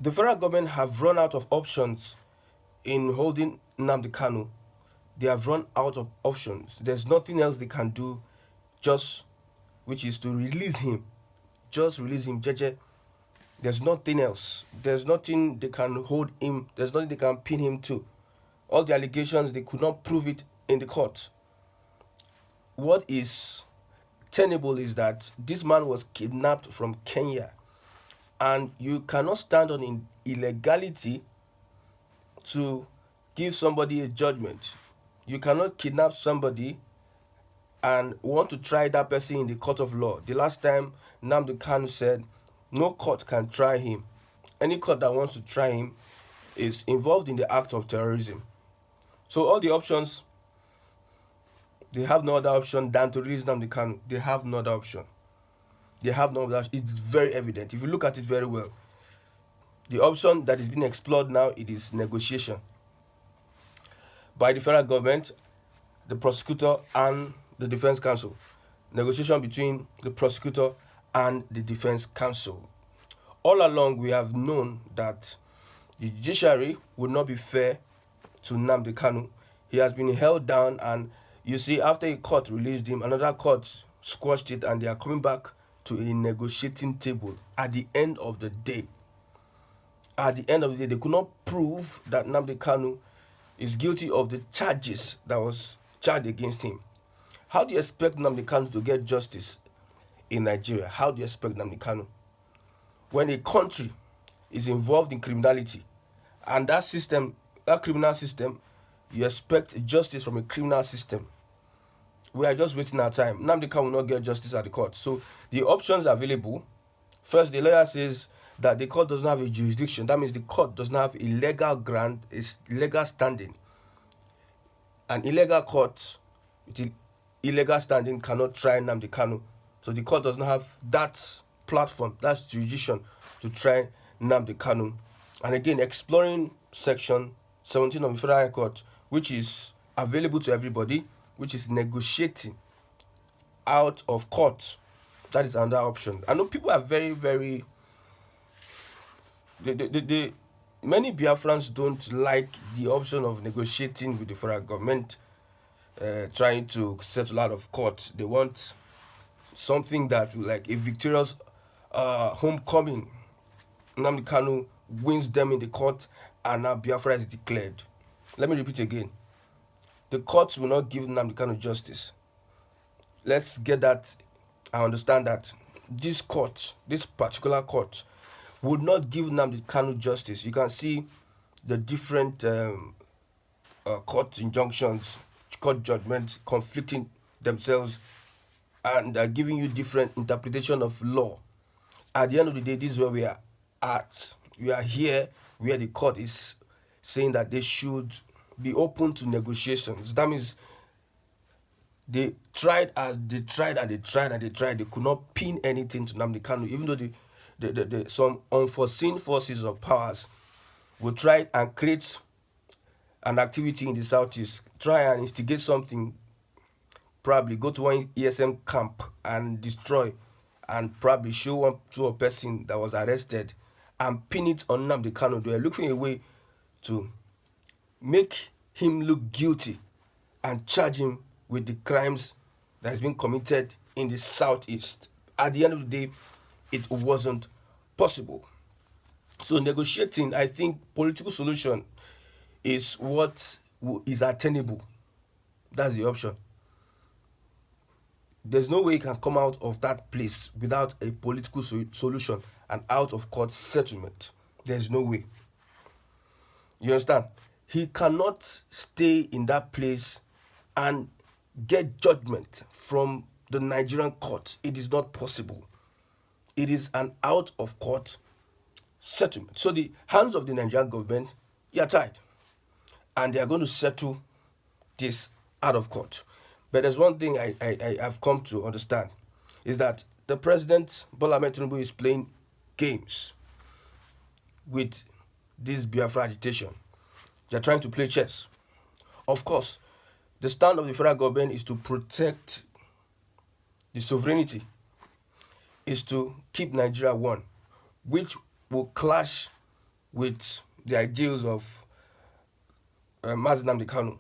The federal government have run out of options in holding Nnamdi Kanu. They have run out of options. There's nothing else they can do, just which is to release him. Just release him, Jeje. There's nothing else. There's nothing they can hold him. There's nothing they can pin him to. All the allegations, they could not prove it in the court. What is tenable is that this man was kidnapped from Kenya, and you cannot stand on in illegality to give somebody a judgment. You cannot kidnap somebody and want to try that person in the court of law. The last time Nnamdi Kanu said no court can try him. Any court that wants to try him is involved in the act of terrorism. So all the options, they have no other option than to release Nnamdi Kanu. They have no other option. They have no other option. It's very evident. If you look at it very well, the option that is being explored now, it is negotiation by the federal government, the prosecutor, and the defense counsel. Negotiation between the prosecutor and the defense counsel. All along, we have known that the judiciary would not be fair to Nnamdi Kanu. He has been held down, and you see, after a court released him, another court squashed it, and they are coming back to a negotiating table at the end of the day. At the end of the day, they could not prove that Nnamdi Kanu is guilty of the charges that was charged against him. How do you expect Nnamdi Kanu to get justice in Nigeria? How do you expect Nnamdi Kanu? When a country is involved in criminality, and that system, that criminal system, you expect justice from a criminal system. We are just wasting our time. Nnamdi Kanu will not get justice at the court. So the options available, first, the lawyer says that the court does not have a jurisdiction. That means the court does not have a legal grant, a legal standing. An illegal court with illegal standing cannot try Nnamdi Kanu. So the court does not have that platform, that jurisdiction to try Nnamdi Kanu. And again, exploring section 17 of the Federal High Court, which is available to everybody, which is negotiating out of court. That is another option. I know people are very, very... many Biafrans don't like the option of negotiating with the federal government, trying to settle out of court. They want something that, like a victorious homecoming. Nnamdi Kanu wins them in the court, and now Biafra is declared. Let me repeat again. The courts will not give Nnamdi Kanu justice. Let's get that. I understand that this court, this particular court, would not give Nnamdi Kanu justice. You can see the different court injunctions, court judgments conflicting themselves, and giving you different interpretation of law. At the end of the day, this is where we are at. We are here where the court is saying that they should be open to negotiations. That means they tried and they tried and they tried and they tried. They could not pin anything to Nnamdi Kanu, even though some unforeseen forces or powers will try and create an activity in the southeast, try and instigate something, probably go to one ESM camp and destroy, and probably show one to a person that was arrested and pin it on Nnamdi Kanu. They are looking a way to make him look guilty and charge him with the crimes that has been committed in the southeast. At the end of the day, it wasn't possible. So negotiating, I think political solution is what is attainable. That's the option. There's no way you can come out of that place without a political solution and out of court settlement. There's no way. You understand? He cannot stay in that place and get judgment from the Nigerian court. It is not possible. It is an out of court settlement. So the hands of the Nigerian government are tied, and they are going to settle this out of court. But there's one thing I have come to understand, is that the president, Bola Ahmed Tinubu, is playing games with this Biafra agitation. They're trying to play chess. Of course, the stand of the federal government is to protect the sovereignty, is to keep Nigeria one, which will clash with the ideals of Nnamdi Kanu,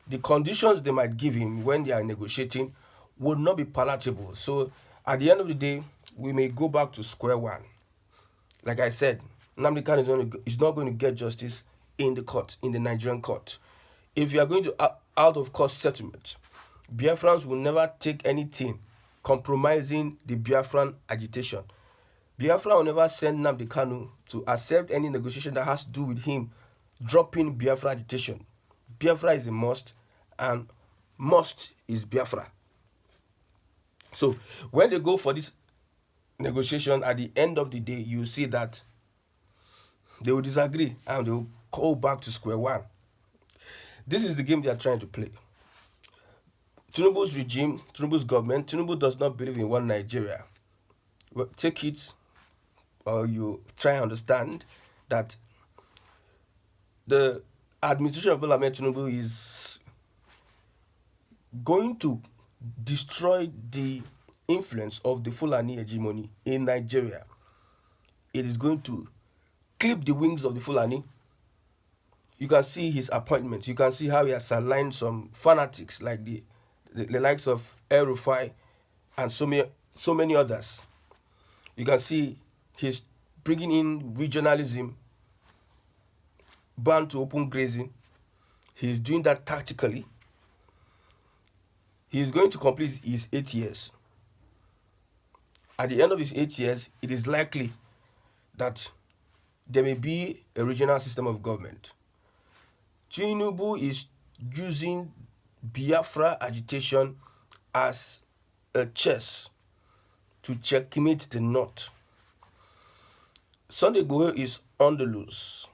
the conditions they might give him when they are negotiating would not be palatable. So at the end of the day, we may go back to square one. Like I said, Nnamdi Kanu is not going to get justice in the court, in the Nigerian court. If you are going to out of court settlement, Biafrans will never take anything compromising the Biafran agitation. Biafra will never send Nnamdi Kanu to accept any negotiation that has to do with him dropping Biafra agitation. Biafra is a must, and must is Biafra. So when they go for this negotiation, at the end of the day, you see that they will disagree and they will go back to square one. This is the game they are trying to play. Tinubu's regime, Tinubu's government, Tinubu does not believe in one Nigeria. Well, take it, or you try and understand that the administration of Bola Ahmed Tinubu is going to destroy the influence of the Fulani hegemony in Nigeria. It is going to clip the wings of the Fulani. You can see his appointments. You can see how he has aligned some fanatics like the likes of El Rufai and so many others. You can see he's bringing in regionalism, ban to open grazing. He's doing that tactically. He is going to complete his 8 years. At the end of his 8 years, it is likely that there may be a regional system of government. Tinubu is using Biafra agitation as a chess to checkmate the North. Sunday Igboho is on the loose.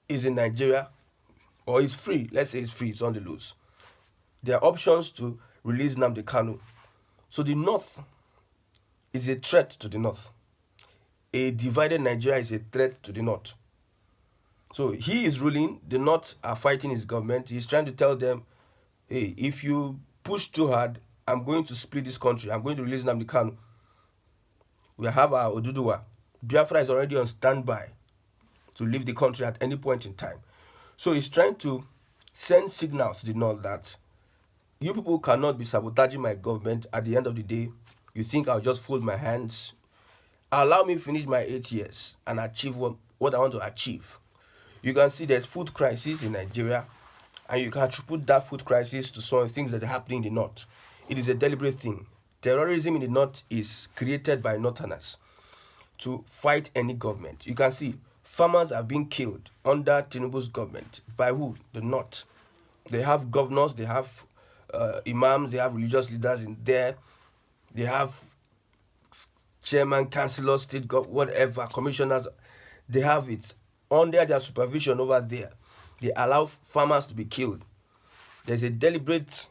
Is in Nigeria, or is free. Let's say it's free, it's on the loose. There are options to release Nnamdi Kanu. So the North is a threat to the North. A divided Nigeria is a threat to the North. So he is ruling, the North are fighting his government. He's trying to tell them, hey, if you push too hard, I'm going to split this country. I'm going to release Nnamdi Kanu. We have our Oduduwa. Biafra is already on standby to leave the country at any point in time. So he's trying to send signals to the North that you people cannot be sabotaging my government. At the end of the day, you think I'll just fold my hands, allow me finish my 8 years and achieve what I want to achieve. You can see there's food crisis in Nigeria, and you can attribute that food crisis to some things that are happening in the North. It is a deliberate thing. Terrorism in the North is created by Northerners to fight any government. You can see farmers have been killed under Tinubu's government. By who? The North. They have governors, they have imams, they have religious leaders in there. They have chairman, councillors, state government, whatever, commissioners. They have it under their supervision over there. They allow farmers to be killed. There's a deliberate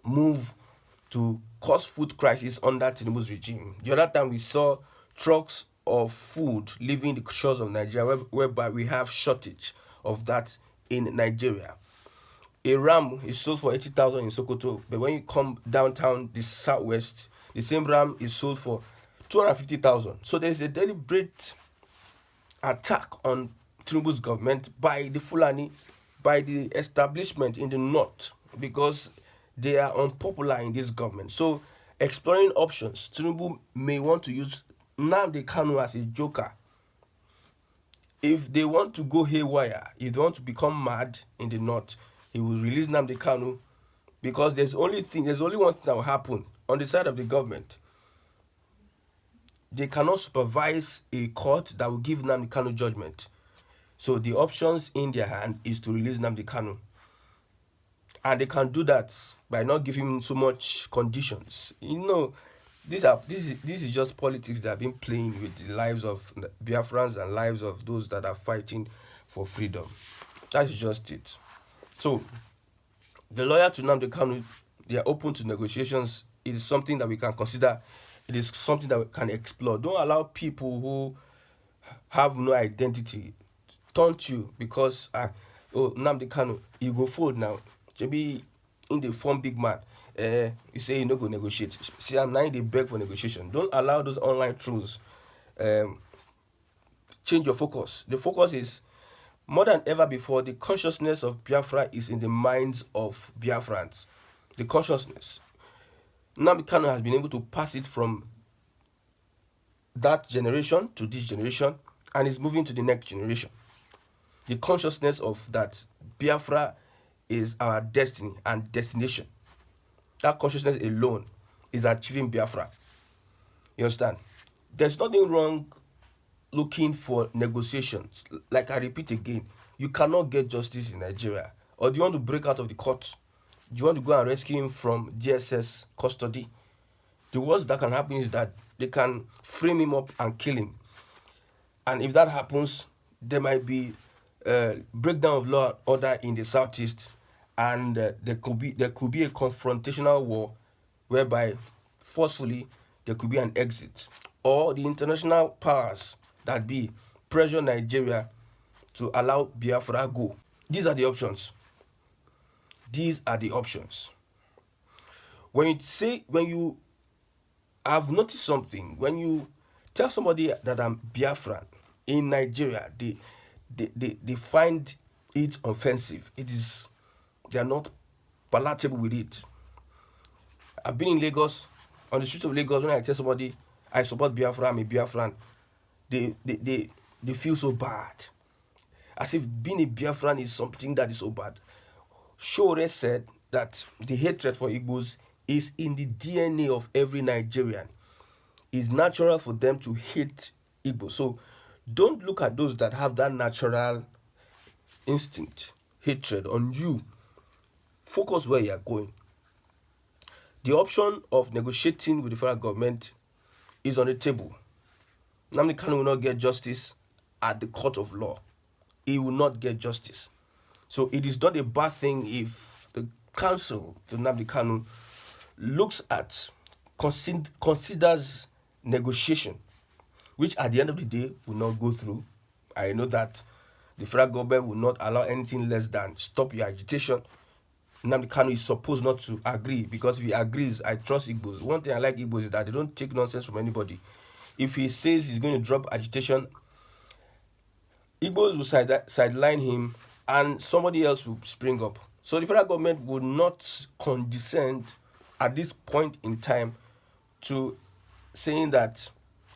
move to cause food crisis under Tinubu's regime. The other time we saw trucks of food leaving the shores of Nigeria, whereby we have shortage of that in Nigeria. A ram is sold for 80,000 in Sokoto, but when you come downtown, the southwest, the same ram is sold for 250,000. So there's a deliberate attack on Tinubu's government by the Fulani, by the establishment in the North, because they are unpopular in this government. So exploring options, Tinubu may want to use Nnamdi Kanu as a joker. If they want to go haywire, if they want to become mad in the North, he will release Nnamdi Kanu, because there's only one thing that will happen on the side of the government. They cannot supervise a court that will give Nnamdi Kanu judgment. So the options in their hand is to release Nnamdi Kanu. And they can do that by not giving him so much conditions. This is just politics that have been playing with the lives of Biafrans and lives of those that are fighting for freedom. That's just it. So the lawyer to Nnamdi Kanu, they are open to negotiations. It is something that we can consider. It is something that we can explore. Don't allow people who have no identity taunt you because Nnamdi Kanu, you go forward now. Maybe in the form big man. You say you no go negotiate. See, I'm now they beg for negotiation. Don't allow those online trolls change your focus. The focus is more than ever before, the consciousness of Biafra is in the minds of Biafrans. The consciousness. Nnamdi Kanu has been able to pass it from that generation to this generation and is moving to the next generation. The consciousness of that Biafra is our destiny and destination. That consciousness alone is achieving Biafra. You understand? There's nothing wrong looking for negotiations. Like I repeat again, you cannot get justice in Nigeria. Or do you want to break out of the court? Do you want to go and rescue him from GSS custody? The worst that can happen is that they can frame him up and kill him. And if that happens, there might be breakdown of law and order in the southeast, and there could be a confrontational war whereby forcefully there could be an exit, or the international powers that be pressure Nigeria to allow Biafra go. These are the options. These are the options. When you have noticed something, when you tell somebody that I'm Biafran in Nigeria, they find it offensive. They are not palatable with it. I've been in Lagos, on the streets of Lagos, when I tell somebody I support Biafra, I'm a Biafran, they feel so bad. As if being a Biafran is something that is so bad. Shore said that the hatred for Igbos is in the DNA of every Nigerian. It's natural for them to hate Igbo. So don't look at those that have that natural instinct, hatred on you. Focus where you are going. The option of negotiating with the federal government is on the table. Nnamdi Kanu will not get justice at the court of law. He will not get justice. So it is not a bad thing if the counsel to Nnamdi Kanu looks at, considers negotiation, which at the end of the day will not go through. I know that the federal government will not allow anything less than stop your agitation. Nnamdi Kanu is supposed not to agree, because if he agrees, I trust Igbos. One thing I like Igbos is that they don't take nonsense from anybody. If he says he's going to drop agitation, Igbos will sideline him and somebody else will spring up. So the federal government would not condescend at this point in time to saying that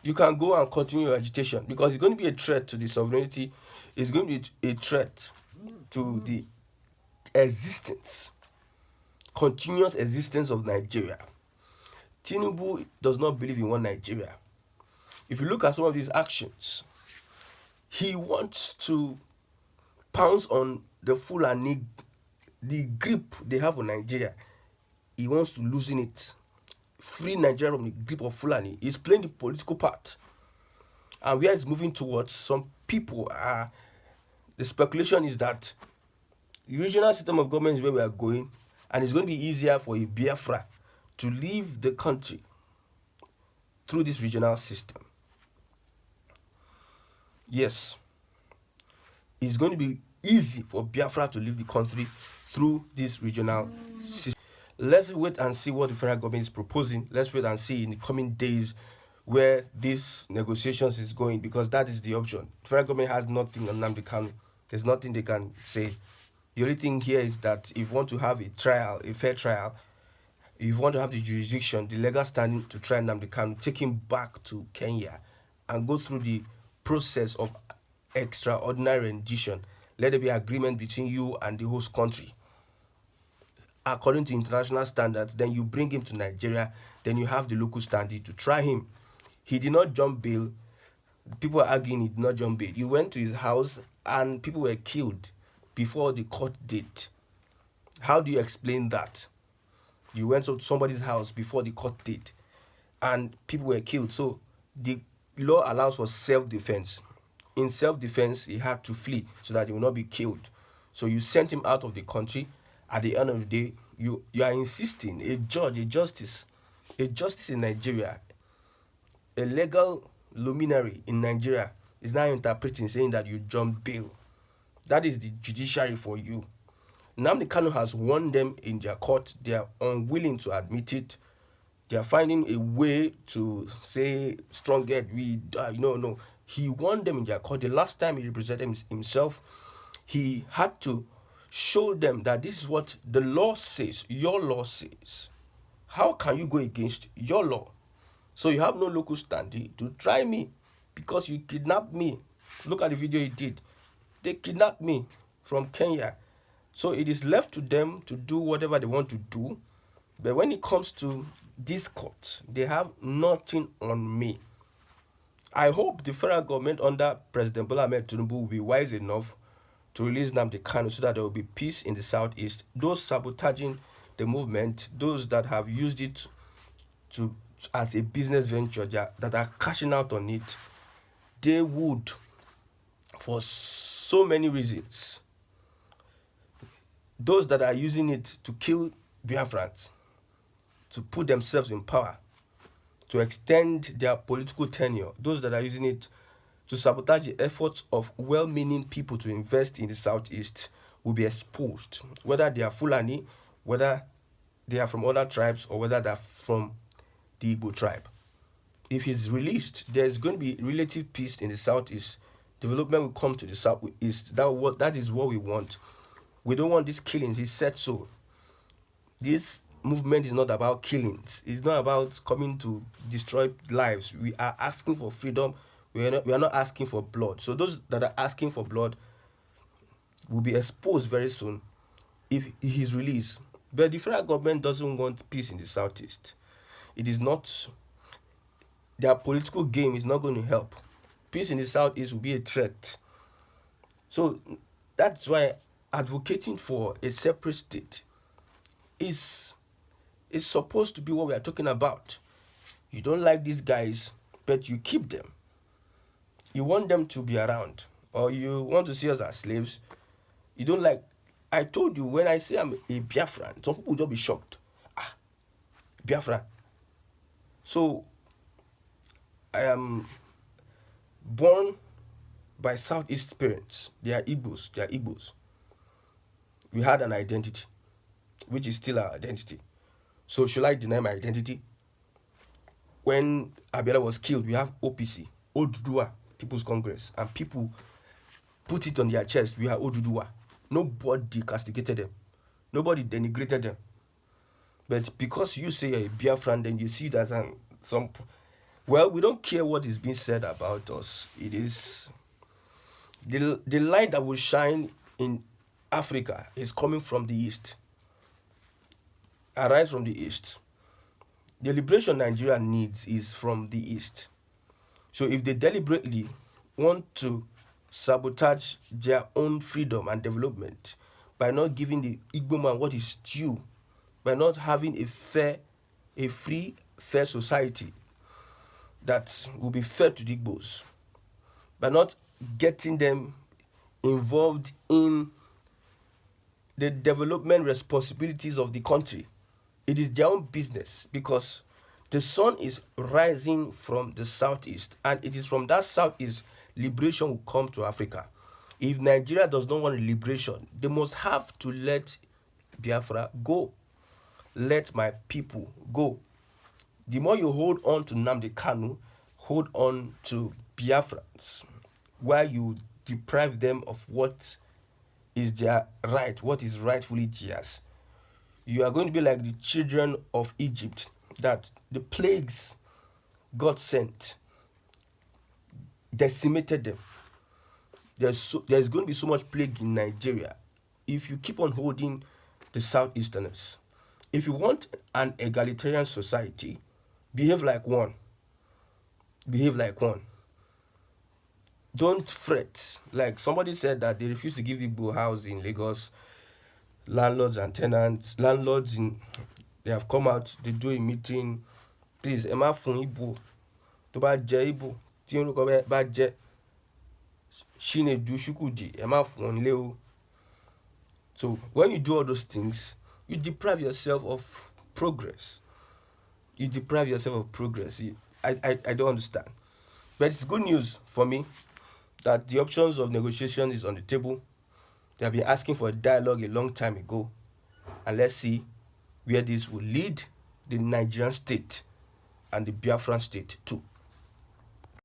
you can go and continue your agitation, because it's going to be a threat to the sovereignty. It's going to be a threat to the existence, continuous existence of Nigeria. Tinubu does not believe in one Nigeria. If you look at some of his actions, he wants to pounce on the Fulani, the grip they have on Nigeria. He wants to loosen it, free Nigeria from the grip of Fulani. He's playing the political part. And where it's moving towards, some people are, the speculation is that the regional system of government is where we are going, and it's going to be easier for a Biafra to leave the country through this regional system. Yes, it's going to be easy for Biafra to leave the country through this regional system. Let's wait and see what the federal government is proposing. Let's wait and see in the coming days where these negotiations is going, because that is the option. The federal government has nothing on Nnamdi Kanu. There's nothing they can say. The only thing here is that if you want to have a trial, a fair trial, if you want to have the jurisdiction, the legal standing to try Nnamdi Kanu, take him back to Kenya and go through the process of extraordinary rendition. Let there be agreement between you and the host country. According to international standards, then you bring him to Nigeria, then you have the local standing to try him. He did not jump bail. People are arguing he did not jump bail. He went to his house and people were killed before the court date. How do you explain that? You went to somebody's house before the court date and people were killed. So the law allows for self-defense. In self-defense, he had to flee so that he will not be killed. So you sent him out of the country. At the end of the day, you are insisting, a judge, a justice in Nigeria, a legal luminary in Nigeria is now interpreting, saying that you jumped bail. That is the judiciary for you. Nnamdi Kanu has won them in their court. They are unwilling to admit it. They are finding a way to say strong head. No. He won them in their court. The last time he represented himself, he had to show them that this is what the law says, your law says. How can you go against your law? So you have no local standing to try me because you kidnapped me. Look at the video he did. They kidnapped me from Kenya. So it is left to them to do whatever they want to do. But when it comes to this court, they have nothing on me. I hope the federal government under President Bola Ahmed Tinubu will be wise enough to release Nnamdi Kanu so that there will be peace in the southeast. Those sabotaging the movement, those that have used it to as a business venture, that are cashing out on it, they would, for so many reasons, those that are using it to kill Biafrans, to put themselves in power, to extend their political tenure, those that are using it to sabotage the efforts of well-meaning people to invest in the southeast will be exposed, whether they are Fulani, whether they are from other tribes, or whether they are from the Igbo tribe. If he's released, there's going to be relative peace in the southeast. Development will come to the southeast. That is what we want. We don't want these killings. He said so. This movement is not about killings. It's not about coming to destroy lives. We are asking for freedom. We are not asking for blood. So those that are asking for blood will be exposed very soon if he is released. But the federal government doesn't want peace in the southeast. It is not, their political game is not going to help. Peace in the southeast will be a threat. So that's why advocating for a separate state is supposed to be what we are talking about. You don't like these guys, but you keep them. You want them to be around, or you want to see us as slaves. You don't like. I told you, when I say I'm a Biafran, some people will just be shocked. Biafran. So I am born by Southeast parents. They are Igbos. We had an identity, which is still our identity. So should I deny my identity? When Abiola was killed, we have OPC, Oduduwa People's Congress, and people put it on their chest. We are Oduduwa. Nobody castigated them. Nobody denigrated them. But because you say you're a Biafran, then you see that well, we don't care what is being said about us. It is the light that will shine in Africa is coming from the east. Arise from the east. The liberation Nigeria needs is from the east. So if they deliberately want to sabotage their own freedom and development by not giving the Igbo man what is due, by not having a free, fair society that will be fair to the Igbos, by not getting them involved in the development responsibilities of the country, it is their own business, because the sun is rising from the southeast, and it is from that southeast liberation will come to Africa. If Nigeria does not want liberation, they must have to let Biafra go. Let my people go. The more you hold on to Nnamdi Kanu, hold on to Biafrans, while you deprive them of what is their right, what is rightfully theirs. You are going to be like the children of Egypt, that the plagues God sent decimated them. There's going to be so much plague in Nigeria if you keep on holding the Southeasterners. If you want an egalitarian society, behave like one. Behave like one. Don't fret. Like somebody said that they refuse to give Igbo house in Lagos. Landlords and tenants, they have come out, they do a meeting. Please, Emma fun Igbo. To ba je Igbo. Tí orúkọ bá jẹ́ Chinedu Chukwudi, Emma fun le. So when you do all those things, you deprive yourself of progress. I don't understand. But it's good news for me that the options of negotiation is on the table. They have been asking for a dialogue a long time ago. And let's see where this will lead the Nigerian state and the Biafran state too.